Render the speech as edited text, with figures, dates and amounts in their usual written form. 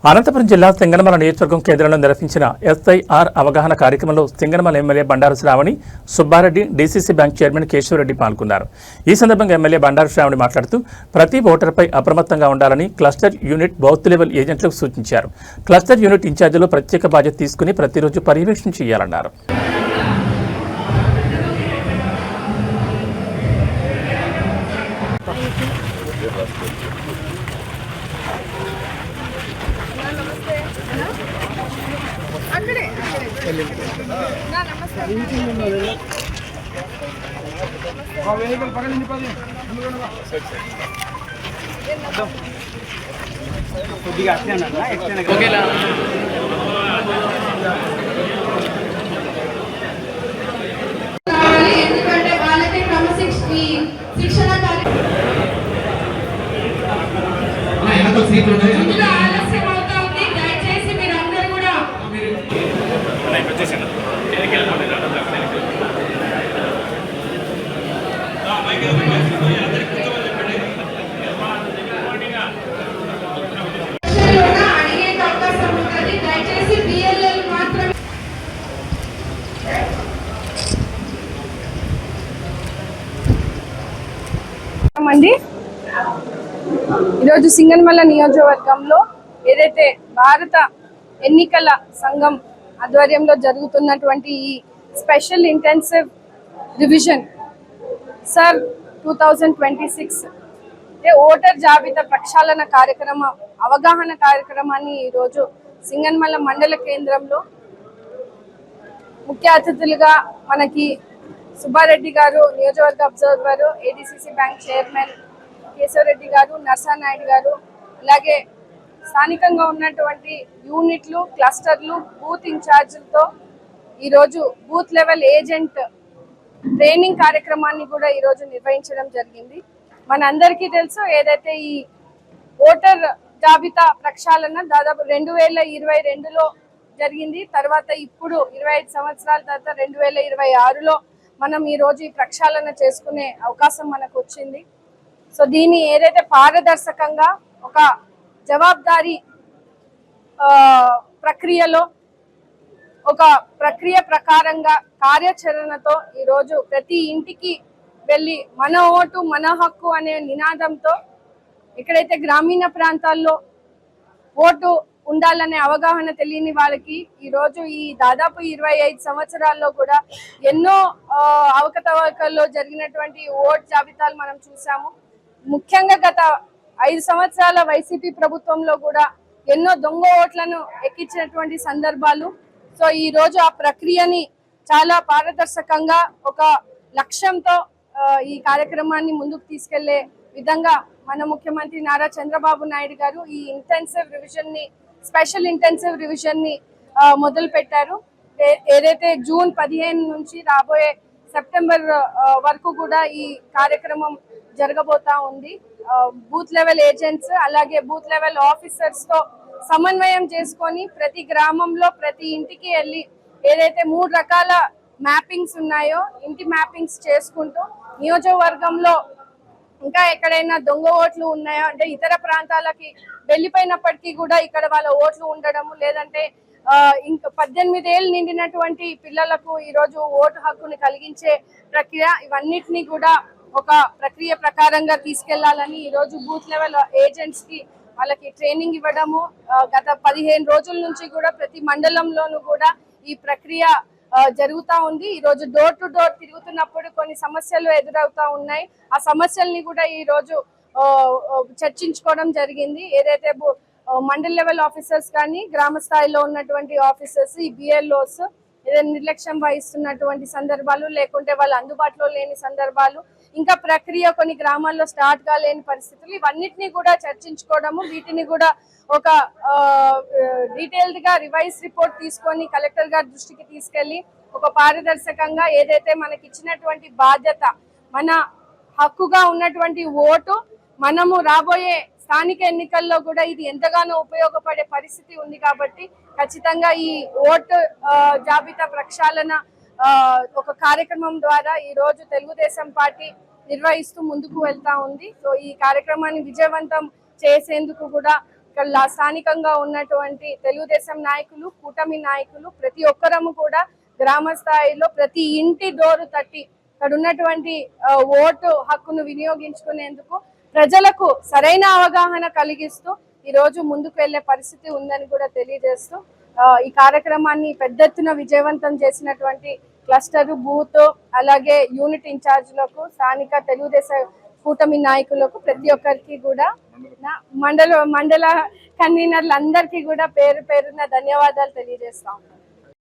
అనంతపురం జిల్లా సింగనమల నియోజకవర్గం కేంద్రంలో నిర్వహించిన ఎస్ఐఆర్ అవగాహన కార్యక్రమంలో Singanamala MLA Bandaru Sravani, Subba Reddy, DCC bank chairman Keshava Reddy పాల్గొన్నారు. ఈ సందర్భంగా ఎమ్మెల్యే బండారు శ్రావణి మాట్లాడుతూ ప్రతి ఓటర్పై అప్రమత్తంగా ఉండాలని క్లస్టర్ యూనిట్ బూత్ లెవెల్ ఏజెంట్లకు సూచించారు. క్లస్టర్ యూనిట్ ఇన్ఛార్జీలు ప్రత్యేక బాధ్యత తీసుకుని ప్రతిరోజు పర్యవేక్షణ చేయాలన్నారు. ఈరోజు సింగనమల నియోజకవర్గంలో ఏదైతే భారత ఎన్నికల సంఘం ఆధ్వర్యంలో జరుగుతున్నటువంటి ఈ special intensive revision sir 2026 voter జాబితా ప్రక్షాళన కార్యక్రమం అవగాహన కార్యక్రమాన్ని ఈరోజు సింగనమల మండల కేంద్రంలో ముఖ్య అతిథులుగా మనకి సుబ్బారెడ్డి గారు, నియోజకవర్గ observer, ADCC bank chairman Keshava Reddy గారు, నర్సానాయుడు గారు, అలాగే స్థానికంగా ఉన్నటువంటి యూనిట్లు, క్లస్టర్లు, బూత్ ఇన్ఛార్జీలతో ఈరోజు బూత్ లెవెల్ ఏజెంట్ ట్రైనింగ్ కార్యక్రమాన్ని కూడా ఈరోజు నిర్వహించడం జరిగింది. మనందరికీ తెలుసు, ఏదైతే ఈ ఓటర్ జాబితా ప్రక్షాళన దాదాపు 2022లో జరిగింది. తర్వాత ఇప్పుడు 25 సంవత్సరాల తర్వాత 2026లో మనం ఈరోజు ఈ ప్రక్షాళన చేసుకునే అవకాశం మనకు వచ్చింది. సో దీన్ని ఏదైతే పారదర్శకంగా ఒక జవాబుదారీ ప్రక్రియలో ఒక ప్రక్రియ ప్రకారంగా కార్యాచరణతో ఈరోజు ప్రతి ఇంటికి వెళ్ళి మన ఓటు మన హక్కు అనే నినాదంతో ఎక్కడైతే గ్రామీణ ప్రాంతాల్లో ఓటు ఉండాలనే అవగాహన తెలియని వాళ్ళకి ఈరోజు ఈ దాదాపు 25 సంవత్సరాల్లో కూడా ఎన్నో అవకతవకల్లో జరిగినటువంటి ఓట్ జాబితాలు మనం చూసాము. ముఖ్యంగా గత 5 సంవత్సరాల వైసీపీ ప్రభుత్వంలో కూడా ఎన్నో దొంగ ఓట్లను ఎక్కించినటువంటి సందర్భాలు. సో ఈ రోజు ఆ ప్రక్రియని చాలా పారదర్శకంగా ఒక లక్ష్యంతో ఈ కార్యక్రమాన్ని ముందుకు తీసుకెళ్లే విధంగా మన ముఖ్యమంత్రి నారా చంద్రబాబు నాయుడు గారు ఈ స్పెషల్ ఇంటెన్సివ్ రివిజన్ ని మొదలు పెట్టారు. ఏదైతే జూన్ 15 నుంచి రాబోయే సెప్టెంబర్ వరకు కూడా ఈ కార్యక్రమం జరగబోతా ఉంది. బూత్ లెవెల్ ఏజెంట్స్ అలాగే బూత్ లెవెల్ ఆఫీసర్స్ తో సమన్వయం చేసుకొని ప్రతి గ్రామంలో ప్రతి ఇంటికి వెళ్ళి ఏదైతే 3 రకాల మ్యాపింగ్స్ ఉన్నాయో ఇంటి మ్యాపింగ్స్ చేసుకుంటూ నియోజకవర్గంలో ఇంకా ఎక్కడైనా దొంగ ఓట్లు ఉన్నాయో అంటే ఇతర ప్రాంతాలకి వెళ్ళిపోయినప్పటికీ కూడా ఇక్కడ వాళ్ళ ఓట్లు ఉండడము, లేదంటే ఇంకా 18 ఏళ్ళు నిండినటువంటి పిల్లలకు ఈరోజు ఓటు హక్కుని కలిగించే ప్రక్రియ, ఇవన్నిటినీ కూడా ఒక ప్రక్రియ ప్రకారంగా తీసుకెళ్లాలని ఈరోజు బూత్ లెవెల్ ఏజెంట్స్ కి వాళ్ళకి ట్రైనింగ్ ఇవ్వడము. గత 15 రోజుల నుంచి కూడా ప్రతి మండలంలోనూ కూడా ఈ ప్రక్రియ జరుగుతూ ఉంది. ఈరోజు డోర్ టు డోర్ తిరుగుతున్నప్పుడు కొన్ని సమస్యలు ఎదురవుతా ఉన్నాయి. ఆ సమస్యల్ని కూడా ఈ రోజు చర్చించుకోవడం జరిగింది. ఏదైతే మండల లెవెల్ ఆఫీసర్స్ కానీ గ్రామ స్థాయిలో ఉన్నటువంటి ఆఫీసర్స్, ఈ బిఎల్ఓస్ ఏదైనా నిర్లక్ష్యం వహిస్తున్నటువంటి సందర్భాలు, లేకుంటే వాళ్ళు అందుబాటులో లేని సందర్భాలు, ఇంకా ప్రక్రియ కొన్ని గ్రామాల్లో స్టార్ట్ కాలేని పరిస్థితులు, ఇవన్నిటినీ కూడా చర్చించుకోవడము, వీటిని కూడా ఒక డీటెయిల్డ్ గా రివైజ్ రిపోర్ట్ తీసుకొని కలెక్టర్ గారి దృష్టికి తీసుకెళ్లి ఒక పారదర్శకంగా ఏదైతే మనకి ఇచ్చినటువంటి బాధ్యత, మన హక్కుగా ఉన్నటువంటి ఓటు, మనము రాబోయే స్థానిక ఎన్నికల్లో కూడా ఇది ఎంతగానో ఉపయోగపడే పరిస్థితి ఉంది. కాబట్టి ఖచ్చితంగా ఈ ఓటు జాబితా ప్రక్షాళన ఒక కార్యక్రమం ద్వారా ఈ రోజు తెలుగుదేశం పార్టీ నిర్వహిస్తూ ముందుకు వెళ్తా ఉంది. సో ఈ కార్యక్రమాన్ని విజయవంతం చేసేందుకు కూడా ఇక్కడ స్థానికంగా ఉన్నటువంటి తెలుగుదేశం నాయకులు, కూటమి నాయకులు ప్రతి ఒక్కరము కూడా గ్రామ స్థాయిలో ప్రతి ఇంటి డోరు తట్టి ఇక్కడ ఉన్నటువంటి ఓటు హక్కును వినియోగించుకునేందుకు ప్రజలకు సరైన అవగాహన కలిగిస్తూ ఈ రోజు ముందుకు వెళ్లే పరిస్థితి ఉందని కూడా తెలియజేస్తూ ఈ కార్యక్రమాన్ని పెద్ద ఎత్తున విజయవంతం చేసినటువంటి క్లస్టర్ బూత్ అలాగే యూనిట్ ఇన్ఛార్జ్లకు, స్థానిక తెలుగుదేశం కూటమి నాయకులకు ప్రతి ఒక్కరికి కూడా మండల కన్వీనర్లందరికీ కూడా పేరు పేరున ధన్యవాదాలు తెలియజేస్తా ఉన్నాను.